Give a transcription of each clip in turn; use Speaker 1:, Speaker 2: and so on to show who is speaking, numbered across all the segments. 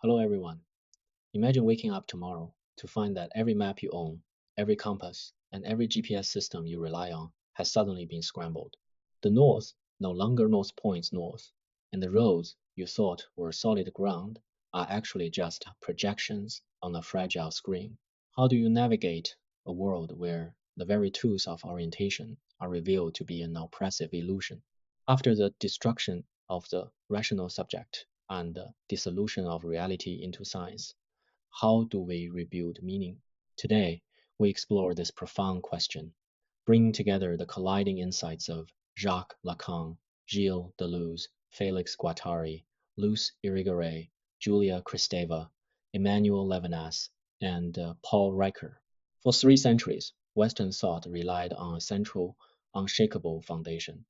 Speaker 1: Hello everyone. Imagine waking up tomorrow to find that every map you own, every compass, and every GPS system you rely on has suddenly been scrambled. The north no longer points north, and the roads you thought were solid ground are actually just projections on a fragile screen. How do you navigate a world where the very tools of orientation are revealed to be an oppressive illusion? After the destruction of the rational subject and the dissolution of reality into science, how do we rebuild meaning? Today, we explore this profound question, bringing together the colliding insights of Jacques Lacan, Gilles Deleuze, Félix Guattari, Luce Irigaray, Julia Kristeva, Emmanuel Levinas, and Paul Ricoeur. For 3 centuries, Western thought relied on a central, unshakable foundation,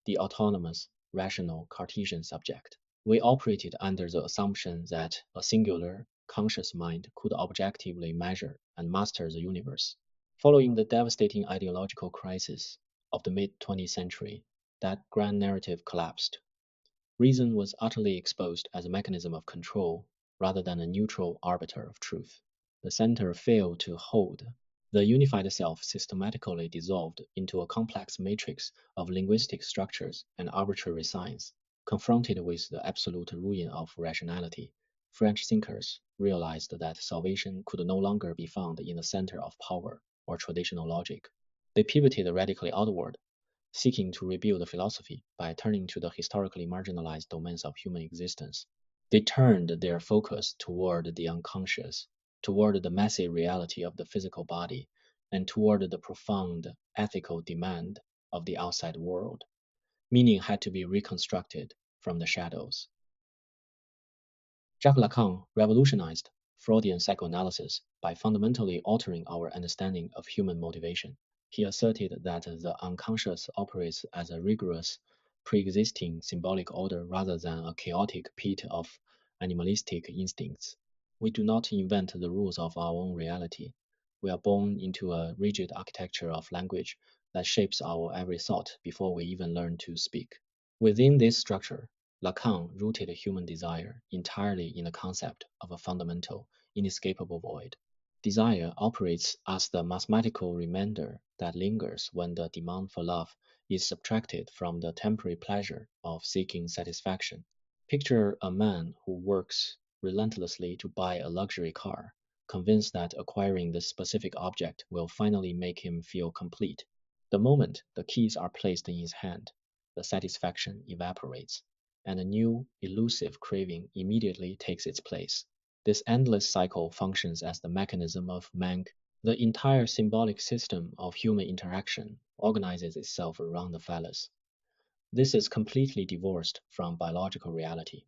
Speaker 1: the autonomous, rational Cartesian subject. We operated under the assumption that a singular, conscious mind could objectively measure and master the universe. Following the devastating ideological crisis of the mid 20th century, that grand narrative collapsed. Reason was utterly exposed as a mechanism of control rather than a neutral arbiter of truth. The center failed to hold. The unified self systematically dissolved into a complex matrix of linguistic structures and arbitrary signs. Confronted with the absolute ruin of rationality, French thinkers realized that salvation could no longer be found in the center of power or traditional logic. They pivoted radically outward, seeking to rebuild philosophy by turning to the historically marginalized domains of human existence. They turned their focus toward the unconscious, toward the messy reality of the physical body, and toward the profound ethical demand of the outside world. Meaning had to be reconstructed from the shadows. Jacques Lacan revolutionized Freudian psychoanalysis by fundamentally altering our understanding of human motivation. He asserted that the unconscious operates as a rigorous, pre-existing symbolic order rather than a chaotic pit of animalistic instincts. We do not invent the rules of our own reality. We are born into a rigid architecture of language that shapes our every thought before we even learn to speak. Within this structure, Lacan rooted human desire entirely in the concept of a fundamental, inescapable void. Desire operates as the mathematical remainder that lingers when the demand for love is subtracted from the temporary pleasure of seeking satisfaction. Picture a man who works relentlessly to buy a luxury car, convinced that acquiring this specific object will finally make him feel complete. The moment the keys are placed in his hand, the satisfaction evaporates, and a new, elusive craving immediately takes its place. This endless cycle functions as the mechanism of mank. The entire symbolic system of human interaction organizes itself around the phallus. This is completely divorced from biological reality.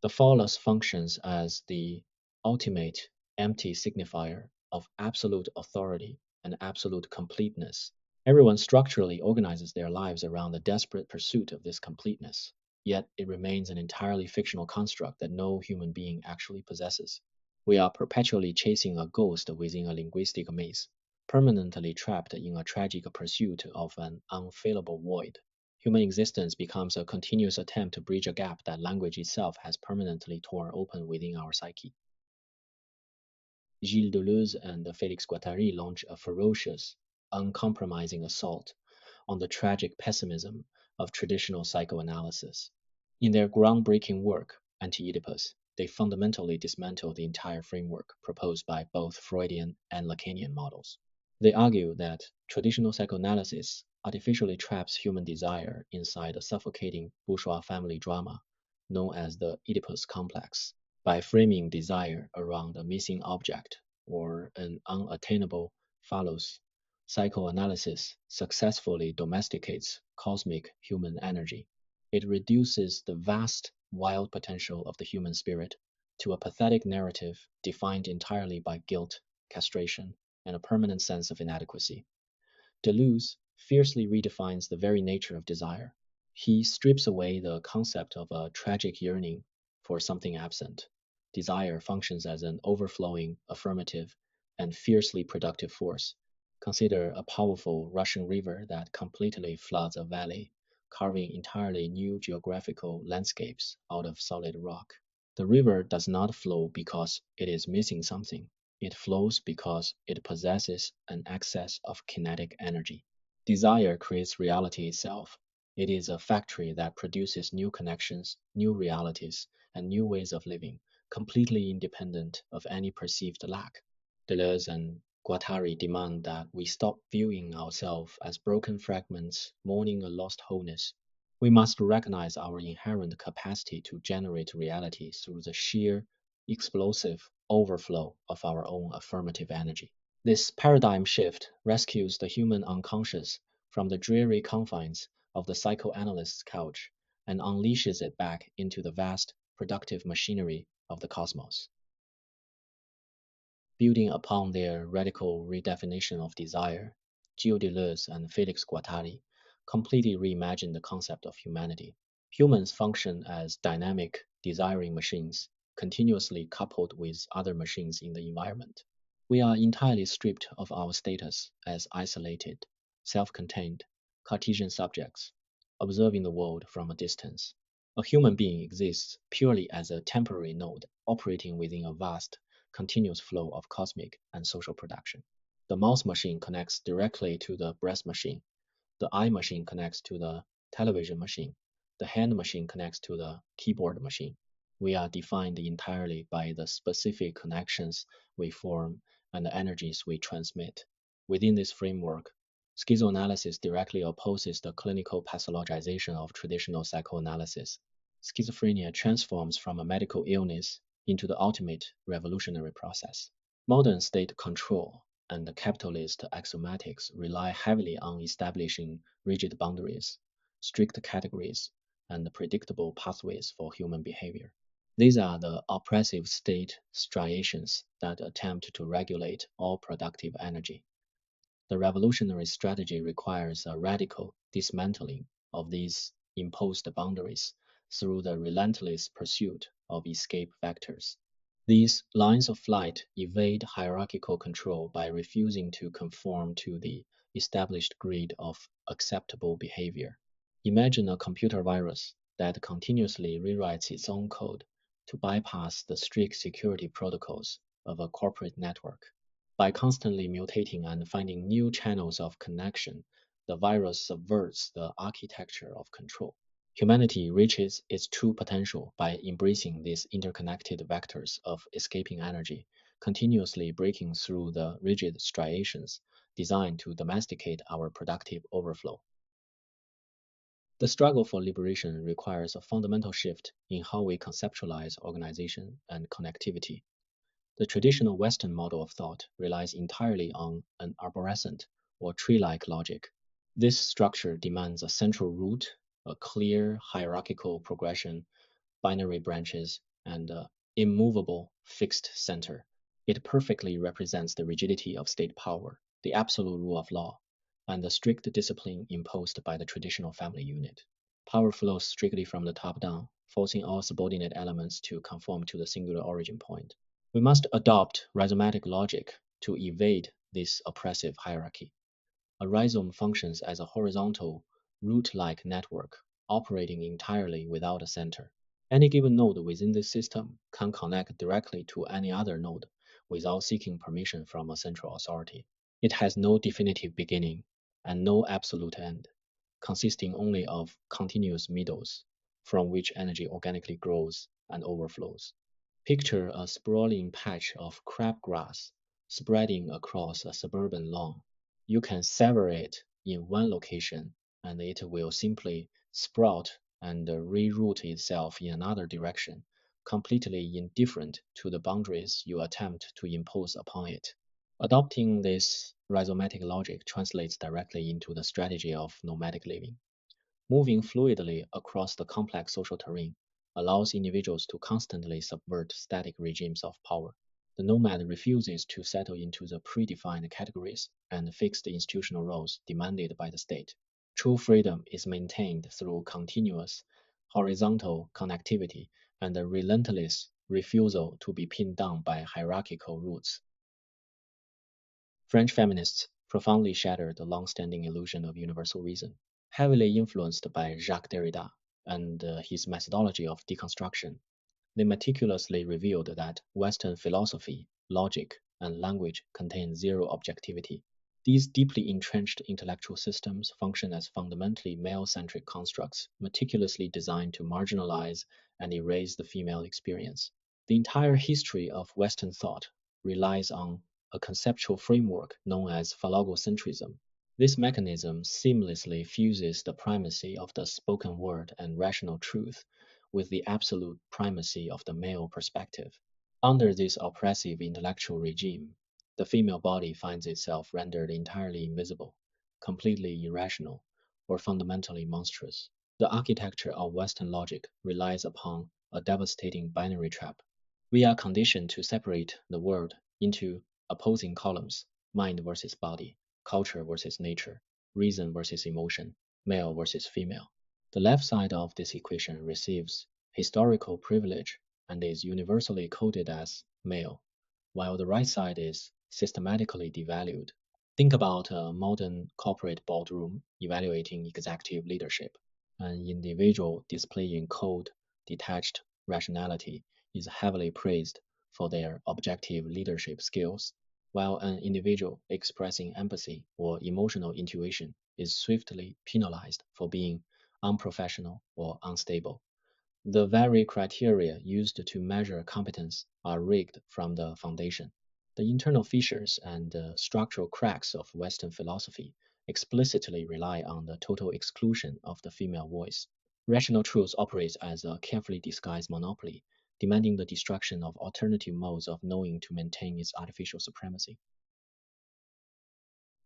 Speaker 1: The phallus functions as the ultimate empty signifier of absolute authority and absolute completeness. Everyone structurally organizes their lives around the desperate pursuit of this completeness, yet it remains an entirely fictional construct that no human being actually possesses. We are perpetually chasing a ghost within a linguistic maze, permanently trapped in a tragic pursuit of an unfillable void. Human existence becomes a continuous attempt to bridge a gap that language itself has permanently torn open within our psyche. Gilles Deleuze and Félix Guattari launch a ferocious, uncompromising assault on the tragic pessimism of traditional psychoanalysis. In their groundbreaking work, Anti-Oedipus, they fundamentally dismantle the entire framework proposed by both Freudian and Lacanian models. They argue that traditional psychoanalysis artificially traps human desire inside a suffocating bourgeois family drama known as the Oedipus complex. By framing desire around a missing object or an unattainable phallus, psychoanalysis successfully domesticates cosmic human energy. It reduces the vast, wild potential of the human spirit to a pathetic narrative defined entirely by guilt, castration, and a permanent sense of inadequacy. Deleuze fiercely redefines the very nature of desire. He strips away the concept of a tragic yearning for something absent. Desire functions as an overflowing, affirmative, and fiercely productive force. Consider a powerful rushing river that completely floods a valley, carving entirely new geographical landscapes out of solid rock. The river does not flow because it is missing something. It flows because it possesses an excess of kinetic energy. Desire creates reality itself. It is a factory that produces new connections, new realities, and new ways of living, completely independent of any perceived lack. Deleuze and Guattari demand that we stop viewing ourselves as broken fragments mourning a lost wholeness. We must recognize our inherent capacity to generate reality through the sheer, explosive overflow of our own affirmative energy. This paradigm shift rescues the human unconscious from the dreary confines of the psychoanalyst's couch and unleashes it back into the vast, productive machinery of the cosmos. Building upon their radical redefinition of desire, Gilles Deleuze and Félix Guattari completely reimagined the concept of humanity. Humans function as dynamic, desiring machines, continuously coupled with other machines in the environment. We are entirely stripped of our status as isolated, self contained, Cartesian subjects, observing the world from a distance. A human being exists purely as a temporary node operating within a vast, continuous flow of cosmic and social production. The mouse machine connects directly to the breast machine. The eye machine connects to the television machine. The hand machine connects to the keyboard machine. We are defined entirely by the specific connections we form and the energies we transmit. Within this framework, schizoanalysis directly opposes the clinical pathologization of traditional psychoanalysis. Schizophrenia transforms from a medical illness into the ultimate revolutionary process. Modern state control and the capitalist axiomatics rely heavily on establishing rigid boundaries, strict categories, and predictable pathways for human behavior. These are the oppressive state striations that attempt to regulate all productive energy. The revolutionary strategy requires a radical dismantling of these imposed boundaries through the relentless pursuit of escape vectors. These lines of flight evade hierarchical control by refusing to conform to the established grid of acceptable behavior. Imagine a computer virus that continuously rewrites its own code to bypass the strict security protocols of a corporate network. By constantly mutating and finding new channels of connection, the virus subverts the architecture of control. Humanity reaches its true potential by embracing these interconnected vectors of escaping energy, continuously breaking through the rigid striations designed to domesticate our productive overflow. The struggle for liberation requires a fundamental shift in how we conceptualize organization and connectivity. The traditional Western model of thought relies entirely on an arborescent or tree-like logic. This structure demands a central root, a clear hierarchical progression, binary branches, and an immovable fixed center. It perfectly represents the rigidity of state power, the absolute rule of law, and the strict discipline imposed by the traditional family unit. Power flows strictly from the top down, forcing all subordinate elements to conform to the singular origin point. We must adopt rhizomatic logic to evade this oppressive hierarchy. A rhizome functions as a horizontal, root-like network operating entirely without a center. Any given node within this system can connect directly to any other node without seeking permission from a central authority. It has no definitive beginning and no absolute end, consisting only of continuous middles from which energy organically grows and overflows. Picture a sprawling patch of crabgrass spreading across a suburban lawn. You can sever it in one location and it will simply sprout and reroute itself in another direction, completely indifferent to the boundaries you attempt to impose upon it. Adopting this rhizomatic logic translates directly into the strategy of nomadic living. Moving fluidly across the complex social terrain allows individuals to constantly subvert static regimes of power. The nomad refuses to settle into the predefined categories and fixed institutional roles demanded by the state. True freedom is maintained through continuous horizontal connectivity and a relentless refusal to be pinned down by hierarchical roots. French feminists profoundly shattered the long-standing illusion of universal reason. Heavily influenced by Jacques Derrida and his methodology of deconstruction, They meticulously revealed that Western philosophy, logic, and language contain zero objectivity. These deeply entrenched intellectual systems function as fundamentally male-centric constructs, meticulously designed to marginalize and erase the female experience. The entire history of Western thought relies on a conceptual framework known as Phallogocentrism. This mechanism seamlessly fuses the primacy of the spoken word and rational truth with the absolute primacy of the male perspective. Under this oppressive intellectual regime, the female body finds itself rendered entirely invisible, completely irrational, or fundamentally monstrous. The architecture of Western logic relies upon a devastating binary trap. We are conditioned to separate the world into opposing columns: mind versus body, culture versus nature, reason versus emotion, male versus female. The left side of this equation receives historical privilege and is universally coded as male, while the right side is systematically devalued. Think about a modern corporate boardroom evaluating executive leadership. An individual displaying cold, detached rationality is heavily praised for their objective leadership skills, while an individual expressing empathy or emotional intuition is swiftly penalized for being unprofessional or unstable. The very criteria used to measure competence are rigged from the foundation. The internal fissures and structural cracks of Western philosophy explicitly rely on the total exclusion of the female voice. Rational truth operates as a carefully disguised monopoly, demanding the destruction of alternative modes of knowing to maintain its artificial supremacy.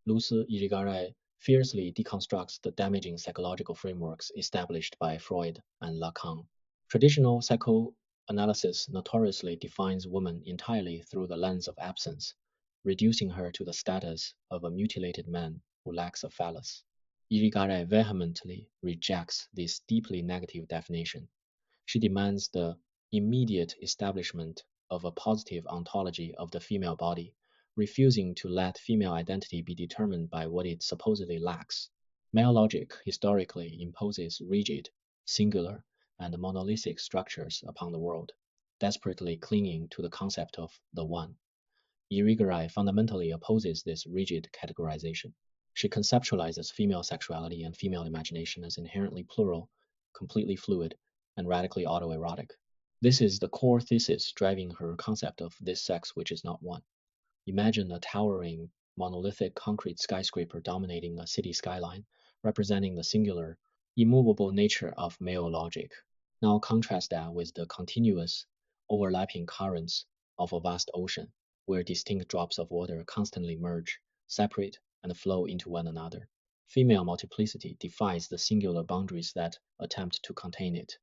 Speaker 1: Luce Irigaray fiercely deconstructs the damaging psychological frameworks established by Freud and Lacan. Traditional psychoanalysis notoriously defines woman entirely through the lens of absence, reducing her to the status of a mutilated man who lacks a phallus. Irigaray vehemently rejects this deeply negative definition. She demands the immediate establishment of a positive ontology of the female body, refusing to let female identity be determined by what it supposedly lacks. Male logic historically imposes rigid, singular, and monolithic structures upon the world, desperately clinging to the concept of the one. Irigaray fundamentally opposes this rigid categorization. She conceptualizes female sexuality and female imagination as inherently plural, completely fluid, and radically autoerotic. This is the core thesis driving her concept of this sex which is not one. Imagine a towering, monolithic concrete skyscraper dominating a city skyline, representing the singular, immovable nature of male logic. Now contrast that with the continuous, overlapping currents of a vast ocean, where distinct drops of water constantly merge, separate, and flow into one another. Female multiplicity defies the singular boundaries that attempt to contain it.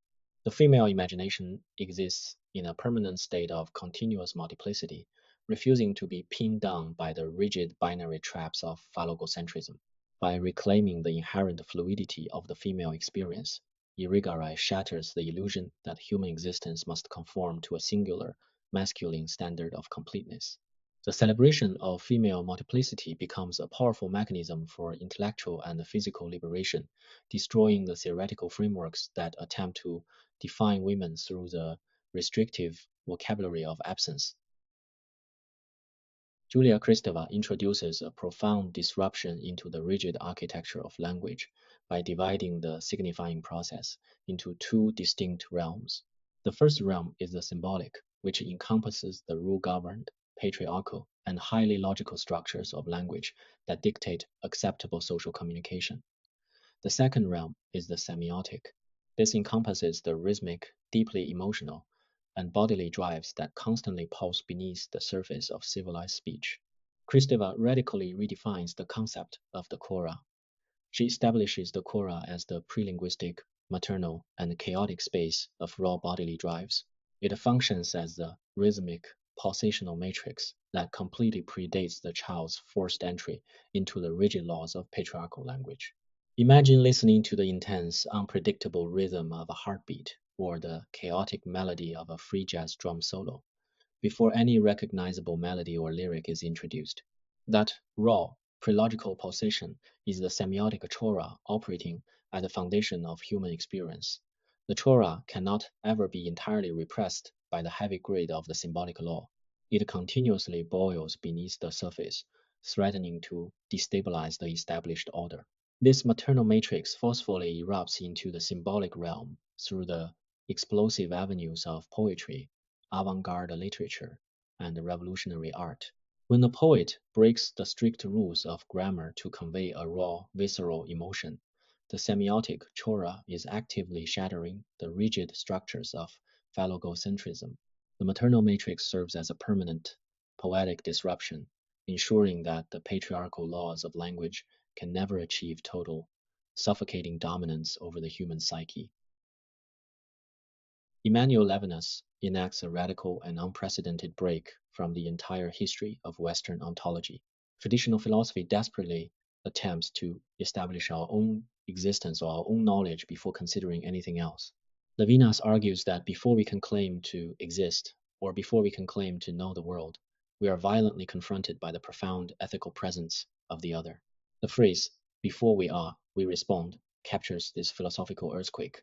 Speaker 1: The female imagination exists in a permanent state of continuous multiplicity, refusing to be pinned down by the rigid binary traps of phallogocentrism. By reclaiming the inherent fluidity of the female experience, Irigaray shatters the illusion that human existence must conform to a singular, masculine standard of completeness. The celebration of female multiplicity becomes a powerful mechanism for intellectual and physical liberation, destroying the theoretical frameworks that attempt to define women through the restrictive vocabulary of absence. Julia Kristeva introduces a profound disruption into the rigid architecture of language by dividing the signifying process into two distinct realms. The first realm is the symbolic, which encompasses the rule-governed, patriarchal, and highly logical structures of language that dictate acceptable social communication. The second realm is the semiotic. This encompasses the rhythmic, deeply emotional, and bodily drives that constantly pulse beneath the surface of civilized speech. Kristeva radically redefines the concept of the Chora. She establishes the Chora as the prelinguistic, maternal, and chaotic space of raw bodily drives. It functions as the rhythmic, pulsational matrix that completely predates the child's forced entry into the rigid laws of patriarchal language. Imagine listening to the intense, unpredictable rhythm of a heartbeat or the chaotic melody of a free jazz drum solo before any recognizable melody or lyric is introduced. That raw, prelogical pulsation is the semiotic chora operating at the foundation of human experience. The chora cannot ever be entirely repressed by the heavy grade of the symbolic law. It continuously boils beneath the surface, threatening to destabilize the established order. This maternal matrix forcefully erupts into the symbolic realm through the explosive avenues of poetry, avant-garde literature, and revolutionary art. When a poet breaks the strict rules of grammar to convey a raw, visceral emotion, the semiotic Chora is actively shattering the rigid structures of Phallogocentrism. The maternal matrix serves as a permanent poetic disruption, ensuring that the patriarchal laws of language can never achieve total, suffocating dominance over the human psyche. Emmanuel Levinas enacts a radical and unprecedented break from the entire history of Western ontology. Traditional philosophy desperately attempts to establish our own existence or our own knowledge before considering anything else. Levinas argues that before we can claim to exist, or before we can claim to know the world, we are violently confronted by the profound ethical presence of the other. The phrase, before we are, we respond, captures this philosophical earthquake.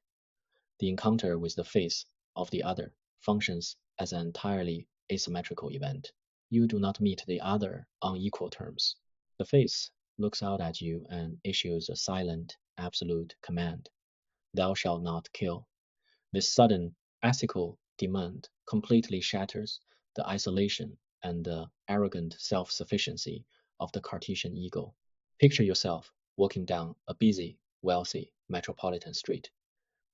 Speaker 1: The encounter with the face of the other functions as an entirely asymmetrical event. You do not meet the other on equal terms. The face looks out at you and issues a silent, absolute command. Thou shalt not kill. This sudden, ethical demand completely shatters the isolation and the arrogant self-sufficiency of the Cartesian ego. Picture yourself walking down a busy, wealthy metropolitan street,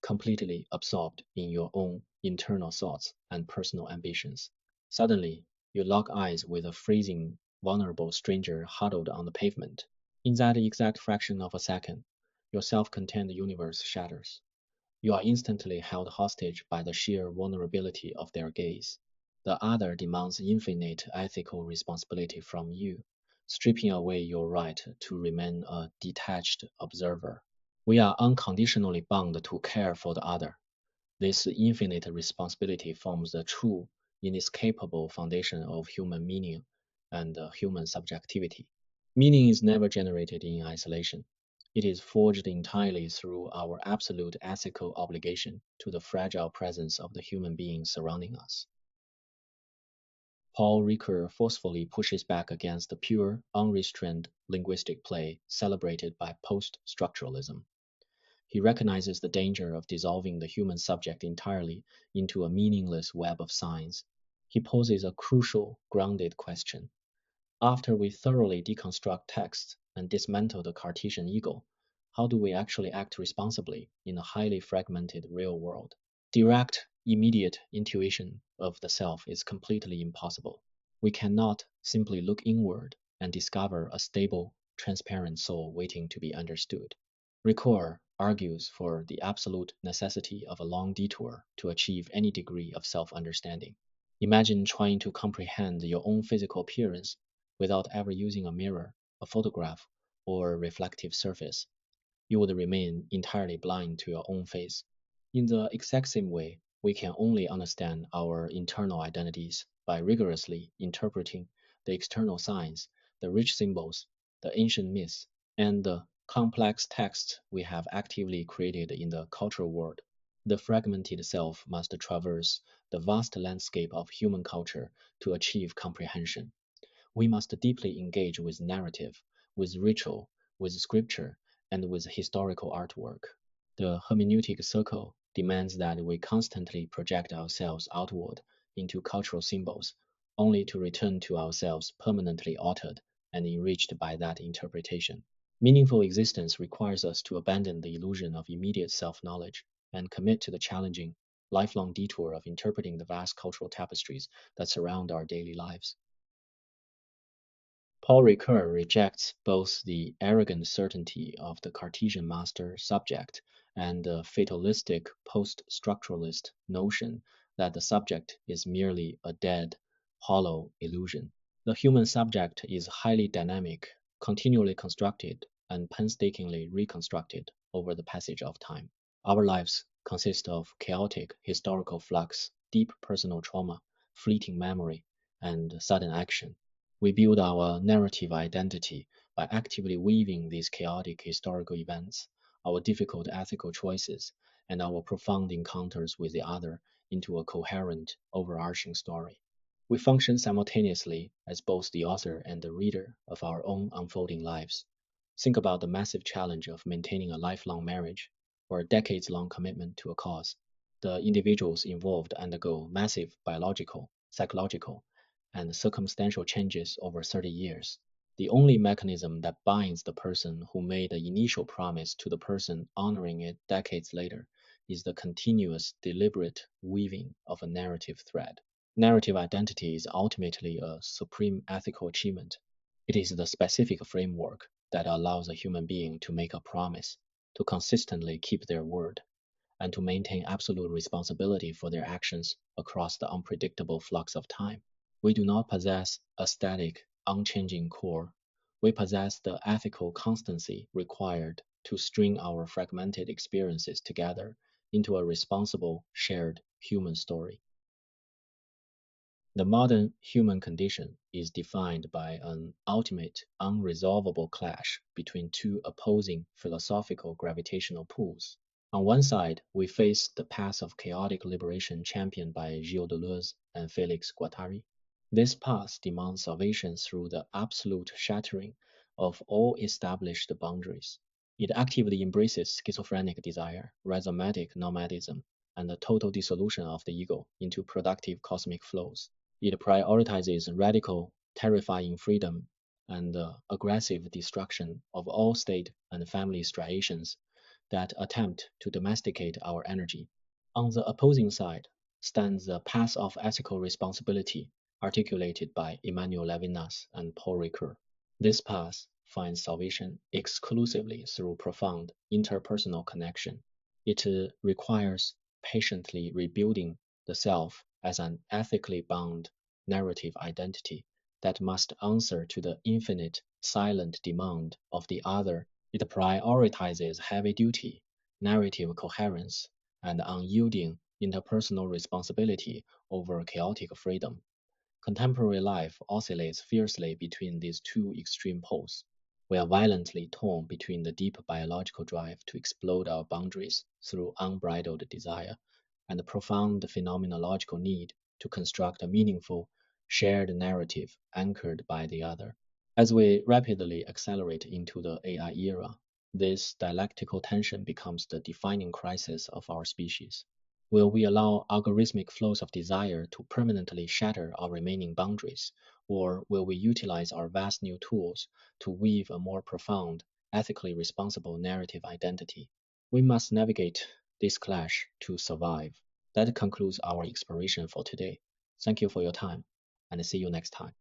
Speaker 1: completely absorbed in your own internal thoughts and personal ambitions. Suddenly, you lock eyes with a freezing, vulnerable stranger huddled on the pavement. In that exact fraction of a second, your self-contained universe shatters. You are instantly held hostage by the sheer vulnerability of their gaze. The other demands infinite ethical responsibility from you, stripping away your right to remain a detached observer. We are unconditionally bound to care for the other. This infinite responsibility forms the true, inescapable foundation of human meaning and human subjectivity. Meaning is never generated in isolation. It is forged entirely through our absolute ethical obligation to the fragile presence of the human beings surrounding us. Paul Ricoeur forcefully pushes back against the pure, unrestrained linguistic play celebrated by post-structuralism. He recognizes the danger of dissolving the human subject entirely into a meaningless web of signs. He poses a crucial, grounded question. After we thoroughly deconstruct text and dismantle the Cartesian ego, how do we actually act responsibly in a highly fragmented real world? Direct, immediate intuition of the self is completely impossible. We cannot simply look inward and discover a stable, transparent soul waiting to be understood. Ricoeur argues for the absolute necessity of a long detour to achieve any degree of self-understanding. Imagine trying to comprehend your own physical appearance without ever using a mirror, a photograph, or a reflective surface. You would remain entirely blind to your own face. In the exact same way, we can only understand our internal identities by rigorously interpreting the external signs, the rich symbols, the ancient myths, and the complex texts we have actively created in the cultural world. The fragmented self must traverse the vast landscape of human culture to achieve comprehension. We must deeply engage with narrative, with ritual, with scripture, and with historical artwork. The hermeneutic circle demands that we constantly project ourselves outward into cultural symbols, only to return to ourselves permanently altered and enriched by that interpretation. Meaningful existence requires us to abandon the illusion of immediate self-knowledge and commit to the challenging, lifelong detour of interpreting the vast cultural tapestries that surround our daily lives. Paul Ricoeur rejects both the arrogant certainty of the Cartesian master-subject and the fatalistic post-structuralist notion that the subject is merely a dead, hollow illusion. The human subject is highly dynamic, continually constructed, and painstakingly reconstructed over the passage of time. Our lives consist of chaotic historical flux, deep personal trauma, fleeting memory, and sudden action. We build our narrative identity by actively weaving these chaotic historical events, our difficult ethical choices, and our profound encounters with the other into a coherent, overarching story. We function simultaneously as both the author and the reader of our own unfolding lives. Think about the massive challenge of maintaining a lifelong marriage or a decades-long commitment to a cause. The individuals involved undergo massive biological, psychological, and circumstantial changes over 30 years. The only mechanism that binds the person who made the initial promise to the person honoring it decades later is the continuous, deliberate weaving of a narrative thread. Narrative identity is ultimately a supreme ethical achievement. It is the specific framework that allows a human being to make a promise, to consistently keep their word, and to maintain absolute responsibility for their actions across the unpredictable flux of time. We do not possess a static, unchanging core. We possess the ethical constancy required to string our fragmented experiences together into a responsible, shared human story. The modern human condition is defined by an ultimate, unresolvable clash between two opposing philosophical gravitational pulls. On one side, we face the path of chaotic liberation championed by Gilles Deleuze and Félix Guattari. This path demands salvation through the absolute shattering of all established boundaries. It actively embraces schizophrenic desire, rhizomatic nomadism, and the total dissolution of the ego into productive cosmic flows. It prioritizes radical, terrifying freedom and the aggressive destruction of all state and family striations that attempt to domesticate our energy. On the opposing side stands the path of ethical responsibility articulated by Emmanuel Levinas and Paul Ricoeur. This path finds salvation exclusively through profound interpersonal connection. It requires patiently rebuilding the self as an ethically bound narrative identity that must answer to the infinite silent demand of the other. It prioritizes heavy duty, narrative coherence, and unyielding interpersonal responsibility over chaotic freedom. Contemporary life oscillates fiercely between these two extreme poles. We are violently torn between the deep biological drive to explode our boundaries through unbridled desire and the profound phenomenological need to construct a meaningful, shared narrative anchored by the other. As we rapidly accelerate into the AI era, this dialectical tension becomes the defining crisis of our species. Will we allow algorithmic flows of desire to permanently shatter our remaining boundaries, or will we utilize our vast new tools to weave a more profound, ethically responsible narrative identity? We must navigate this clash to survive. That concludes our exploration for today. Thank you for your time, and see you next time.